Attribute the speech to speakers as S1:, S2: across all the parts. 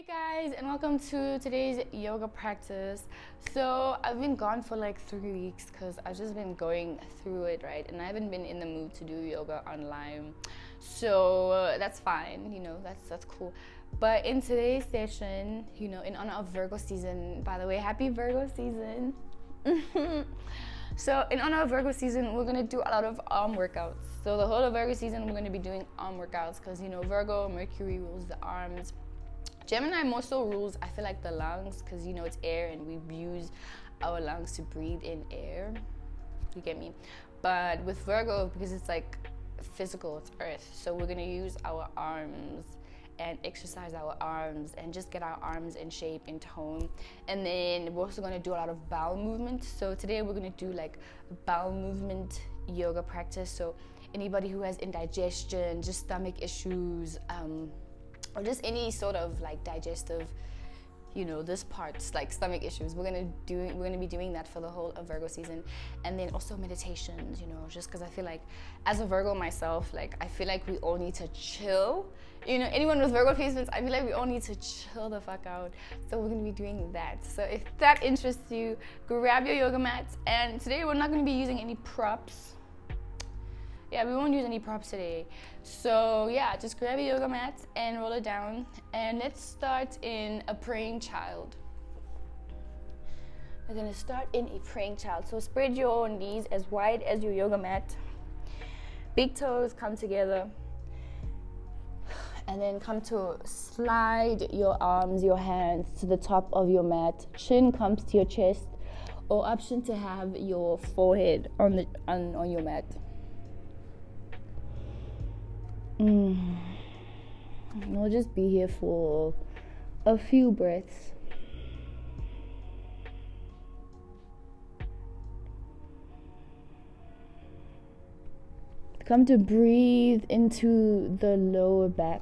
S1: Guys, and welcome to today's yoga practice. So I've been gone for like 3 weeks because I've just been going through it, right? And I haven't been in the mood to do yoga online, so that's fine, that's cool. But in today's session, in honor of Virgo season, by the way, happy Virgo season. So in honor of Virgo season, we're gonna do a lot of arm workouts. So the whole of Virgo season, we're gonna be doing arm workouts because Virgo, Mercury rules the arms. Gemini more so rules, I feel like, the lungs, because it's air and we use our lungs to breathe in air. You get me? But with Virgo, because it's like physical, it's earth, so we're gonna use our arms and exercise our arms and just get our arms in shape, in tone. And then we're also gonna do a lot of bowel movement. So today we're gonna do like bowel movement yoga practice. So anybody who has indigestion, just stomach issues, or just any sort of like digestive, this part's like stomach issues, we're gonna be doing that for the whole of Virgo season. And then also meditations, just because I feel like, as a Virgo myself, like I feel like we all need to chill. Anyone with Virgo placements, I feel like we all need to chill the fuck out. So we're gonna be doing that. So if that interests you, grab your yoga mat. And today we're not gonna be using any props. Yeah, we won't use any props today. So yeah, just grab your yoga mat and roll it down. And let's start in a praying child. We're gonna start in a praying child. So spread your knees as wide as your yoga mat. Big toes come together. And then come to slide your arms, your hands to the top of your mat. Chin comes to your chest, or option to have your forehead on your mat. We'll just be here for a few breaths. Come to breathe into the lower back.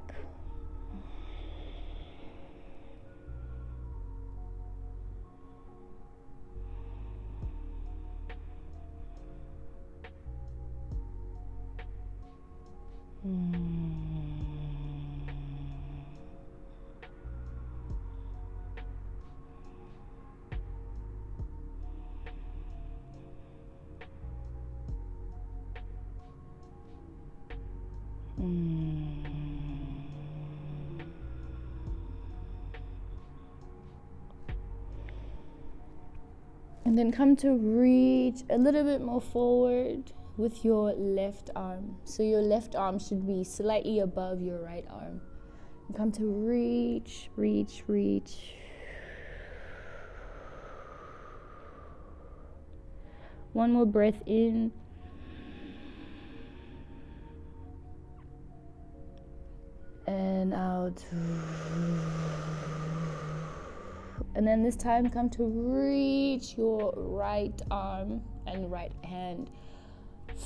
S1: And then come to reach a little bit more forward with your left arm. So your left arm should be slightly above your right arm. And come to reach. One more breath in. And out. And then this time come to reach your right arm and right hand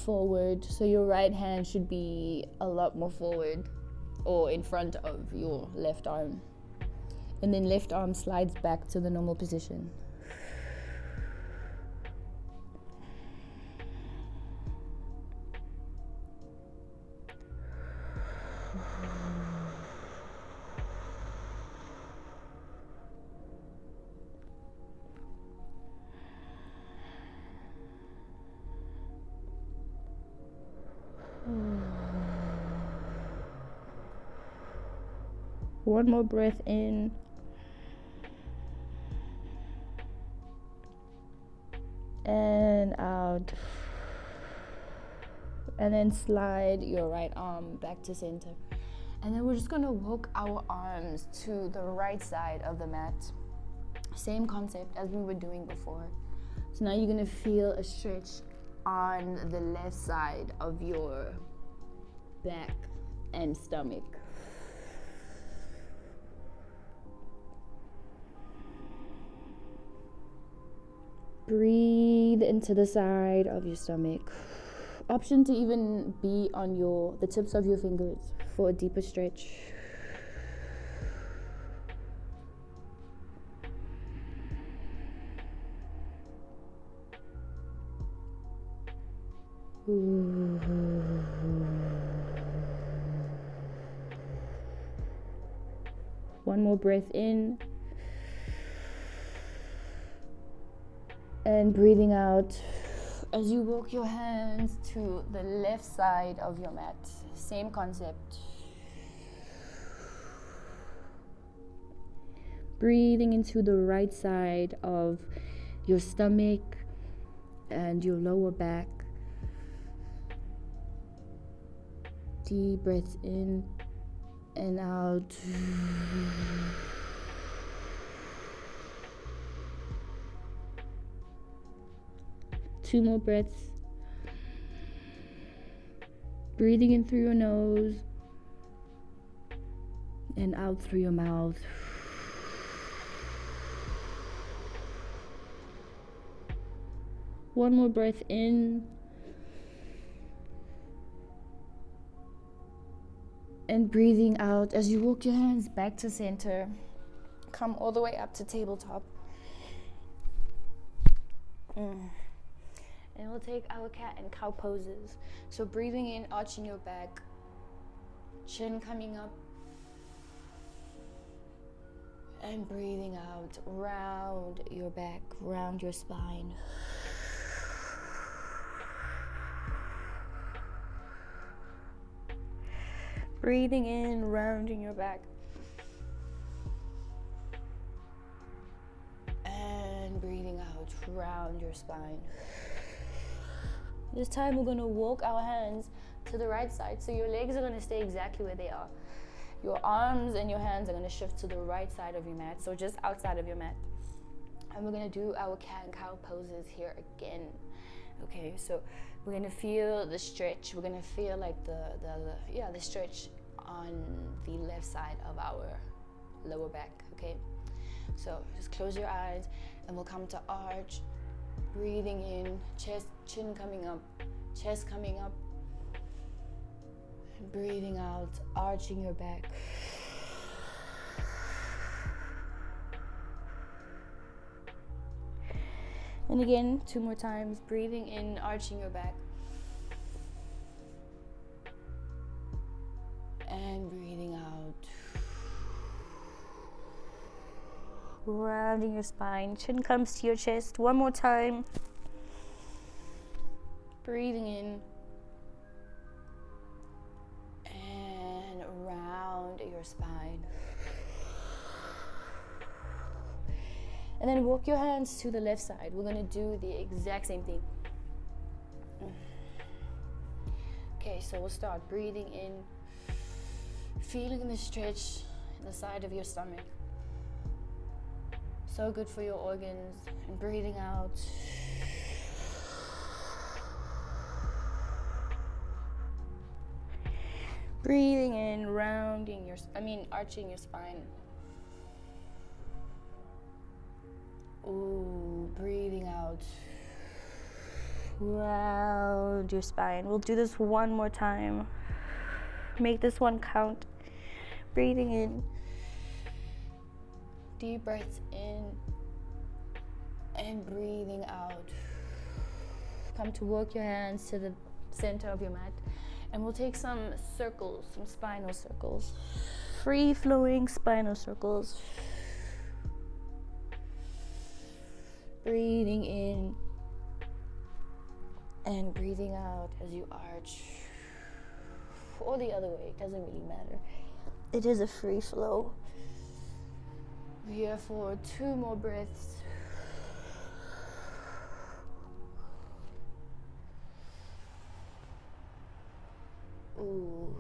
S1: forward. So your right hand should be a lot more forward or in front of your left arm. And then left arm slides back to the normal position. One more breath in. And out. And then slide your right arm back to center. And then we're just gonna walk our arms to the right side of the mat. Same concept as we were doing before. So now you're gonna feel a stretch on the left side of your back and stomach. Breathe into the side of your stomach. Option to even be on the tips of your fingers for a deeper stretch. One more breath in. And breathing out as you walk your hands to the left side of your mat. Same concept. Breathing into the right side of your stomach and your lower back. Deep breaths in and out. Two more breaths. Breathing in through your nose and out through your mouth. One more breath in. And breathing out as you walk your hands back to center. Come all the way up to tabletop. And we'll take our cat and cow poses. So breathing in, arching your back. Chin coming up. And breathing out, round your back, round your spine. Breathing in, rounding your back. And breathing out, round your spine. This time we're going to walk our hands to the right side. So your legs are going to stay exactly where they are. Your arms and your hands are going to shift to the right side of your mat. So just outside of your mat. And we're going to do our cat and cow poses here again. Okay, so we're going to feel the stretch. We're going to feel like the stretch on the left side of our lower back. Okay, so just close your eyes and we'll come to arch. Breathing in, chest, chin coming up, chest coming up. And breathing out, arching your back. And again, 2 more times. Breathing in, arching your back. And breathing out. Rounding your spine. Chin comes to your chest. 1 more time. Breathing in. And round your spine. And then walk your hands to the left side. We're going to do the exact same thing. Okay, so we'll start breathing in. Feeling the stretch in the side of your stomach. So good for your organs. And breathing out. Breathing in, arching your spine. Ooh, breathing out. Round your spine. We'll do this 1 more time. Make this one count. Breathing in. Deep breaths in. And breathing out. Come to work your hands to the center of your mat. And we'll take some circles, some spinal circles. Free flowing spinal circles. Breathing in. And breathing out as you arch. Or the other way, it doesn't really matter. It is a free flow. We're here for 2 more breaths. Ooh.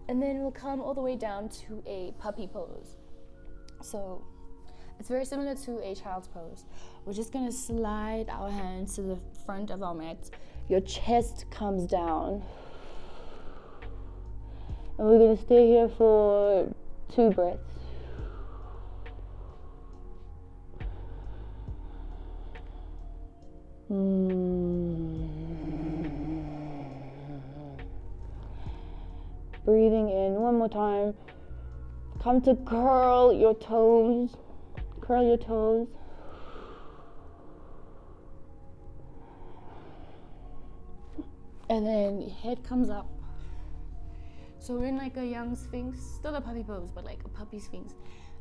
S1: And then we'll come all the way down to a puppy pose. So it's very similar to a child's pose. We're just going to slide our hands to the front of our mat. Your chest comes down. And we're going to stay here for 2 breaths. Breathing in 1 more time. Come to curl your toes. Curl your toes. And then head comes up. So we're in like a young sphinx, still a puppy pose, but like a puppy sphinx.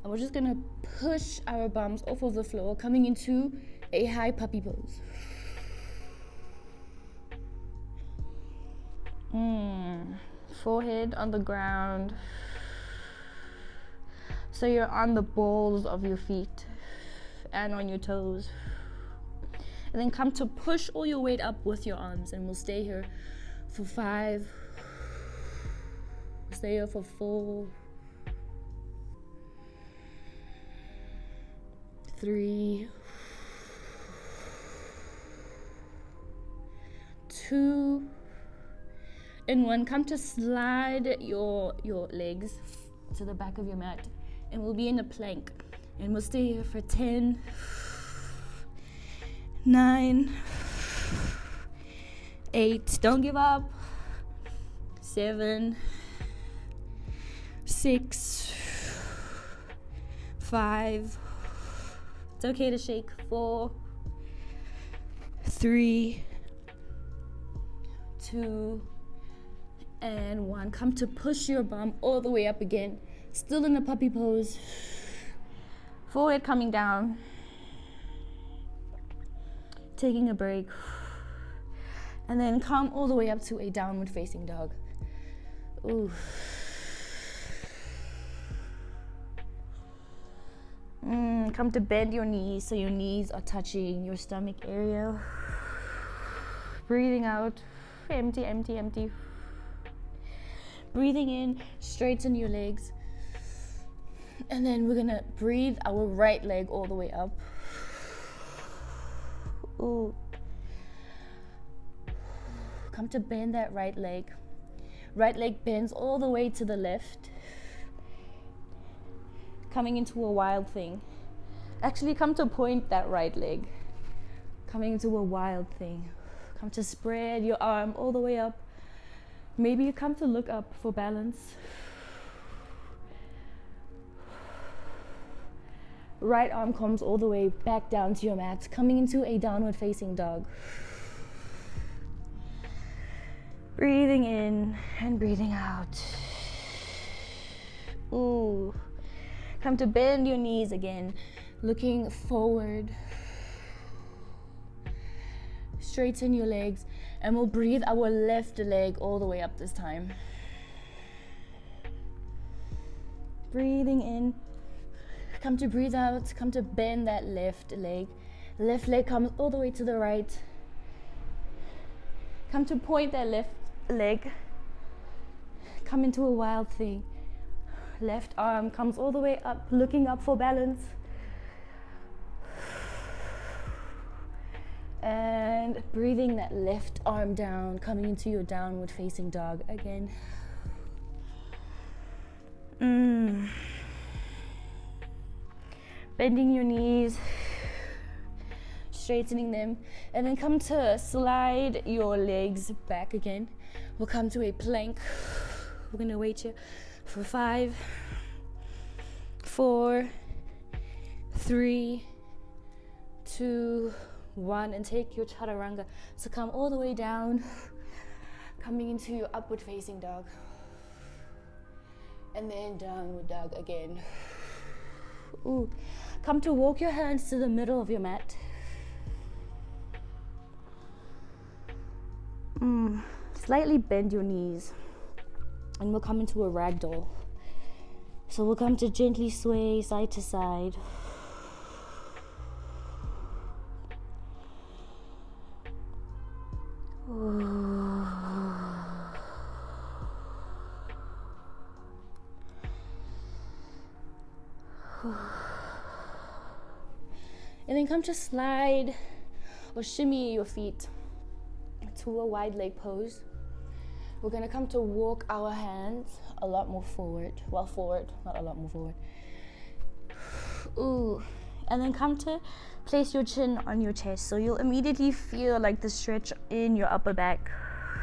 S1: And we're just gonna push our bums off of the floor, coming into a high puppy pose. Forehead on the ground. So you're on the balls of your feet and on your toes. And then come to push all your weight up with your arms, and we'll stay here for 5. Stay here for 4, 3, 2, and 1. Come to slide your legs to the back of your mat, and we'll be in a plank, and we'll stay here for 10, 9, 8, don't give up, 7, 6, 5, it's okay to shake, 4, 3, 2, and 1. Come to push your bum all the way up again, still in the puppy pose, forehead coming down, taking a break, and then come all the way up to a downward facing dog. Ooh. Come to bend your knees so your knees are touching your stomach area. Breathing out, empty, empty, empty. Breathing in, straighten your legs. And then we're gonna breathe our right leg all the way up. Ooh. Come to bend that right leg. Right leg bends all the way to the left. Coming into a wild thing. Actually, come to point that right leg. Coming into a wild thing. Come to spread your arm all the way up. Maybe you come to look up for balance. Right arm comes all the way back down to your mat, coming into a downward facing dog. Breathing in and breathing out. Ooh. Come to bend your knees again, looking forward. Straighten your legs, and we'll breathe our left leg all the way up this time. Breathing in. Come to breathe out, come to bend that left leg. Left leg comes all the way to the right. Come to point that left leg. Come into a wild thing. Left arm comes all the way up, looking up for balance. And breathing that left arm down, coming into your downward facing dog again. Bending your knees, straightening them, and then come to slide your legs back again. We'll come to a plank. We're gonna wait here for 5, 4, 3, 2, 1, and take your chaturanga. So come all the way down, coming into your upward facing dog, and then downward dog again. Ooh. Come to walk your hands to the middle of your mat. Slightly bend your knees, and we'll come into a ragdoll. So we'll come to gently sway side to side. And then come to slide or shimmy your feet to a wide leg pose. We're gonna come to walk our hands a lot more forward. Well, forward, not a lot more forward. Ooh. And then come to place your chin on your chest. So you'll immediately feel like the stretch in your upper back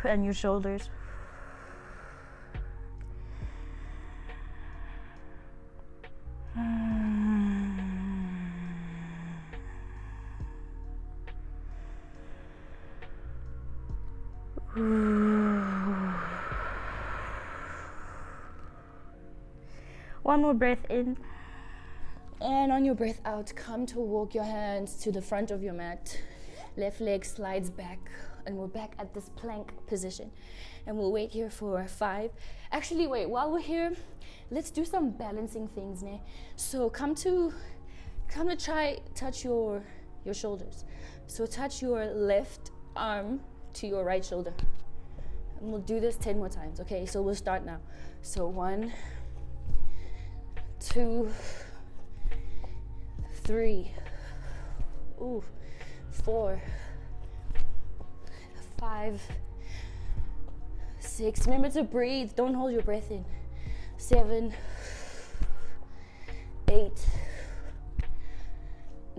S1: and your shoulders. One more breath in. And on your breath out, come to walk your hands to the front of your mat. Left leg slides back, and we're back at this plank position. And we'll wait here for 5. Actually, wait, while we're here, let's do some balancing things, ne? So come to try touch your shoulders. So touch your left arm to your right shoulder. And we'll do this 10 more times, okay? So we'll start now. So 1, 2, 3, 4, 5, 6. Remember to breathe. Don't hold your breath in. 7, 8,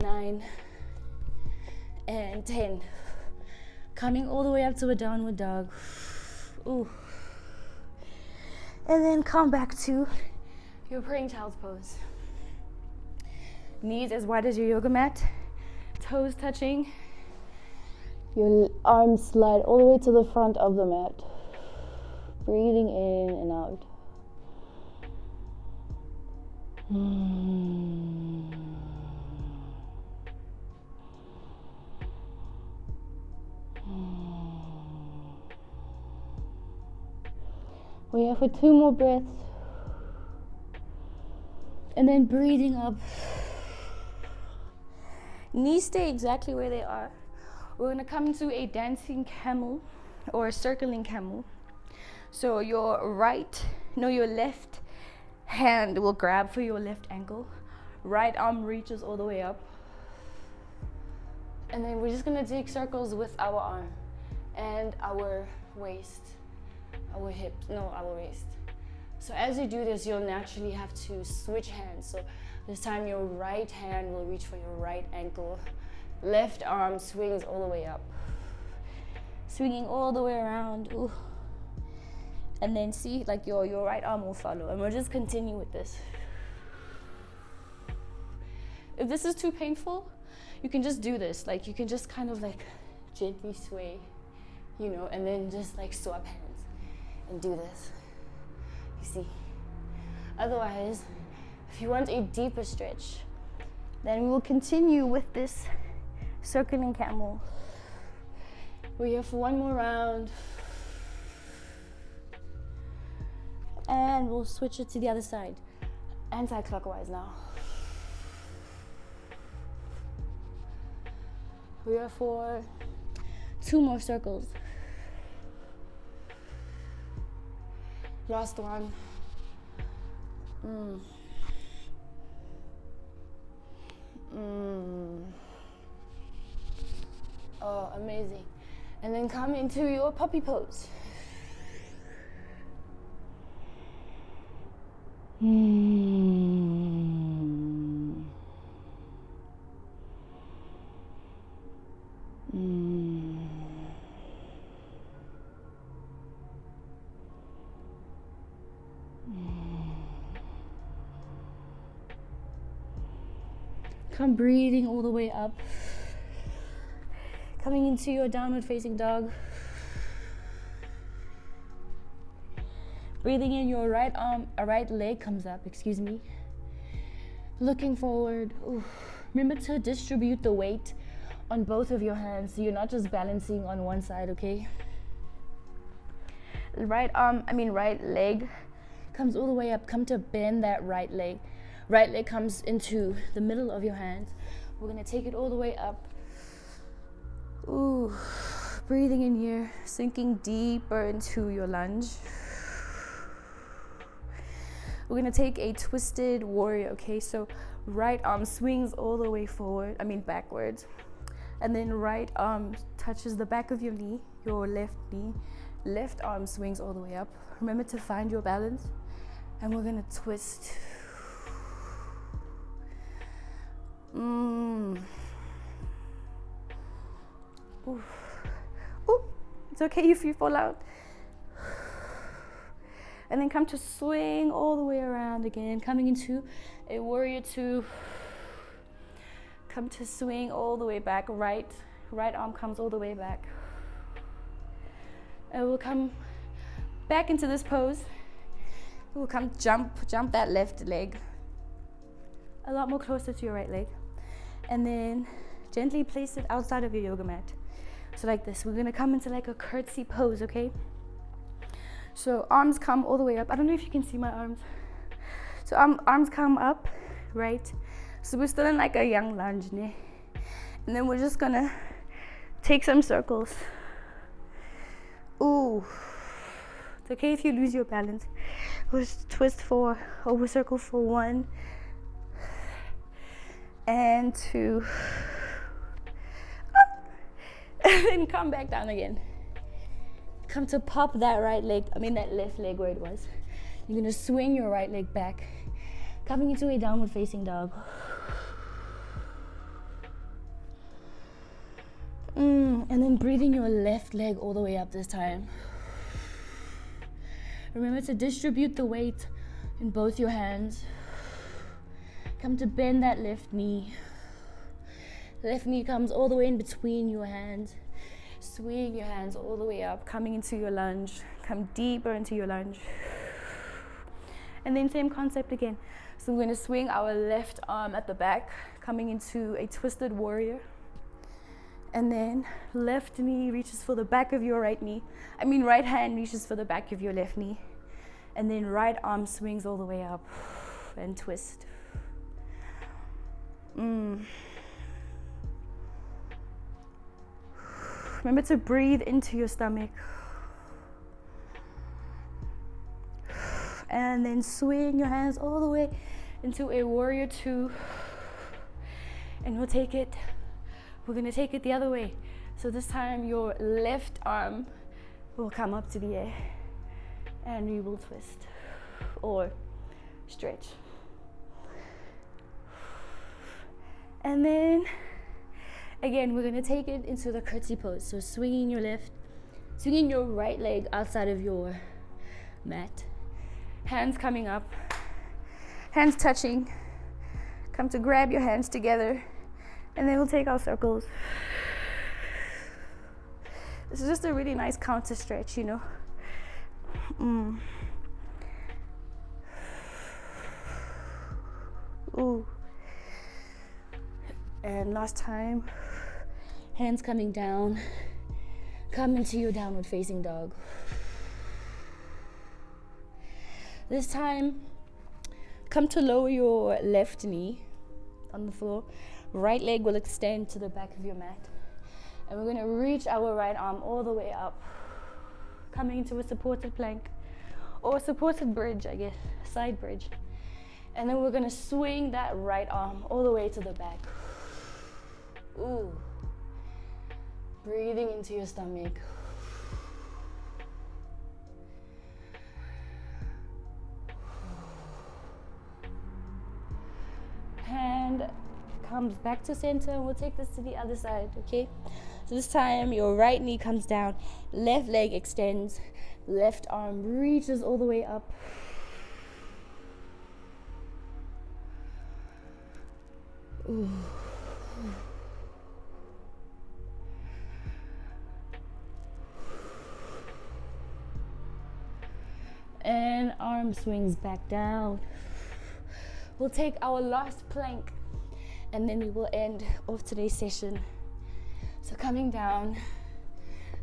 S1: 9, and 10. Coming all the way up to a downward dog. Ooh. And then come back to your praying child's pose. Knees as wide as your yoga mat. Toes touching. Your arms slide all the way to the front of the mat. Breathing in and out. We have for 2 more breaths. And then breathing up. Knees stay exactly where they are. We're gonna come into a dancing camel or a circling camel. So your left hand will grab for your left ankle. Right arm reaches all the way up. And then we're just gonna take circles with our arm and our waist. Our waist. So as you do this, you'll naturally have to switch hands. So this time your right hand will reach for your right ankle. Left arm swings all the way up. Swinging all the way around. Ooh. And then see, like your right arm will follow. And we'll just continue with this. If this is too painful, you can just do this. Like you can just kind of like gently sway, and then just like swap hands and do this. You see? Otherwise, if you want a deeper stretch, then we will continue with this circling camel. We're here for 1 more round. And we'll switch it to the other side. Anti-clockwise now. We're here for 2 more circles. Last one. Oh, amazing. And then come into your puppy pose. Come breathing all the way up. Coming into your downward facing dog. Breathing in, your right leg comes up, Looking forward. Ooh. Remember to distribute the weight on both of your hands so you're not just balancing on one side, okay? Right leg comes all the way up. Come to bend that right leg. Right leg comes into the middle of your hands. We're gonna take it all the way up. Ooh, breathing in here, sinking deeper into your lunge. We're gonna take a twisted warrior, okay? So right arm swings all the way backwards. And then right arm touches the back of your knee, your left knee. Left arm swings all the way up. Remember to find your balance. And we're gonna twist. Ooh. Ooh. It's okay if you fall out. And then come to swing all the way around again, coming into a warrior 2. Come to swing all the way back. Right arm comes all the way back. And we'll come back into this pose. Ooh, come jump that left leg a lot more closer to your right leg. And then gently place it outside of your yoga mat. So like this, we're gonna come into like a curtsy pose, okay? So arms come all the way up. I don't know if you can see my arms. So arms come up, right? So we're still in like a young lunge, ne? And then we're just gonna take some circles. Ooh. It's okay if you lose your balance. We'll twist for, or we'll circle for 1 and 2. And then come back down again. Come to pop that that left leg where it was. You're gonna swing your right leg back, coming into a downward facing dog. And then breathing your left leg all the way up this time. Remember to distribute the weight in both your hands. Come to bend that left knee. Left knee comes all the way in between your hands. Swing your hands all the way up, coming into your lunge. Come deeper into your lunge. And then same concept again. So we're going to swing our left arm at the back, coming into a twisted warrior. And then left knee reaches for the back of your right hand reaches for the back of your left knee. And then right arm swings all the way up and twist. Remember to breathe into your stomach. And then swing your hands all the way into a warrior 2. And we're gonna take it the other way. So this time your left arm will come up to the air and we will twist or stretch. And then again, we're gonna take it into the curtsy pose. So swinging your right leg outside of your mat. Hands coming up, hands touching. Come to grab your hands together, and then we'll take our circles. This is just a really nice counter stretch, you know. Ooh. And last time, hands coming down, come into your downward facing dog. This time, come to lower your left knee on the floor. Right leg will extend to the back of your mat. And we're gonna reach our right arm all the way up, coming into a supported plank, or a supported bridge, I guess, side bridge. And then we're gonna swing that right arm all the way to the back. Ooh. Breathing into your stomach. Hand comes back to center, and we'll take this to the other side, okay? So this time your right knee comes down, left leg extends, left arm reaches all the way up. Ooh. And arm swings back down. We'll take our last plank and then we will end off today's session. So coming down,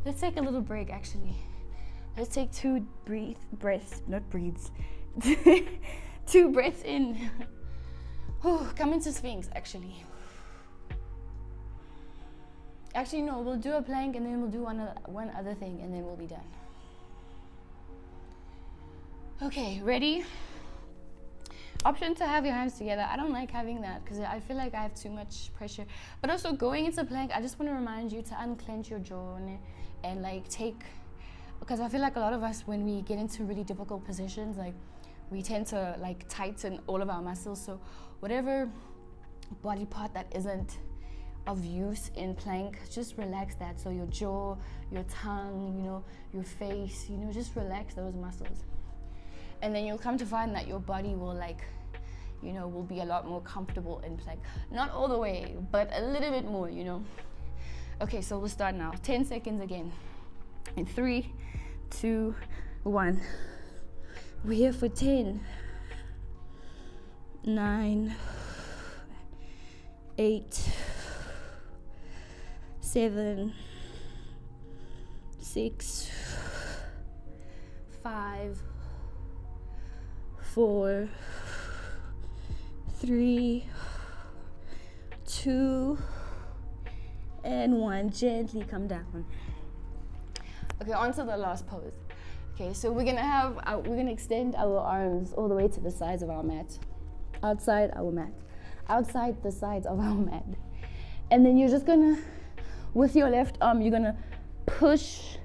S1: let's take a little break actually. Let's take 2 breaths in. Come into Sphinx actually. Actually no, we'll do a plank and then we'll do one other thing and then we'll be done. Okay, ready? Option to have your hands together. I don't like having that because I feel like I have too much pressure. But also going into plank, I just want to remind you to unclench your jaw and like because I feel like a lot of us when we get into really difficult positions, like we tend to like tighten all of our muscles. So whatever body part that isn't of use in plank, just relax that. So your jaw, your tongue, you know, your face, you know, just relax those muscles. And then you'll come to find that your body will will be a lot more comfortable in plank. Not all the way, but a little bit more, you know. Okay, so we'll start now. 10 seconds again. In 3, 2, 1. We're here for 10, 9, 8, 7, 6, 5, 4, 3, 2, and 1. Gently come down. Okay, on to the last pose. Okay, so we're gonna extend our arms all the way to the sides of our mat, outside the sides of our mat, and then you're just gonna, with your left arm, you're gonna push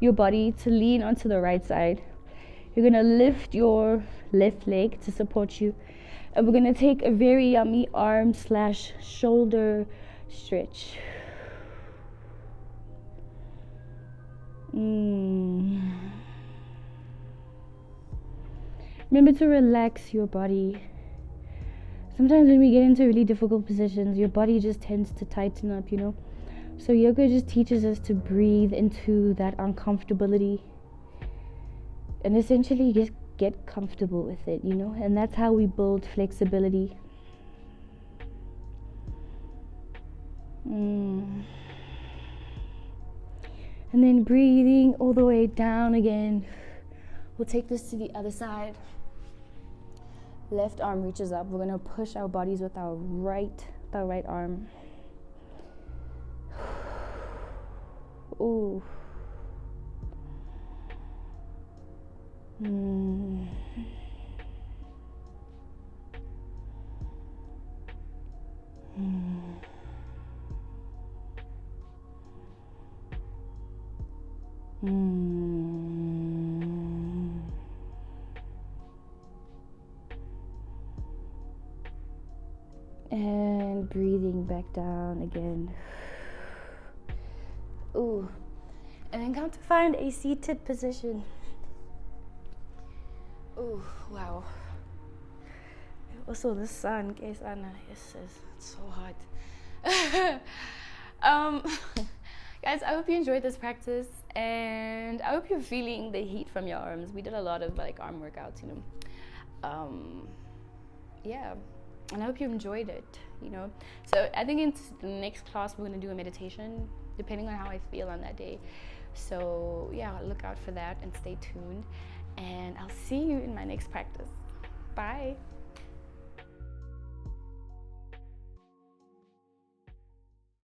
S1: your body to lean onto the right side. You're gonna lift your left leg to support you, and we're gonna take a very yummy arm/shoulder stretch. Remember to relax your body. Sometimes when we get into really difficult positions, your body just tends to tighten up, you know. So yoga just teaches us to breathe into that uncomfortability and essentially just get comfortable with it, you know. And that's how we build flexibility. And then breathing all the way down again. We'll take this to the other side. Left arm reaches up. We're gonna push our bodies with our right arm. Ooh. And breathing back down again. Ooh. And then come to find a seated position. Ooh, wow. Also the sun, guys, Anna, it's so hot. Guys, I hope you enjoyed this practice, and I hope you're feeling the heat from your arms. We did a lot of like arm workouts, you know. Yeah. And I hope you enjoyed it, you know. So I think in the next class we're going to do a meditation, depending on how I feel on that day. So yeah, look out for that and stay tuned. And I'll see you in my next practice. Bye.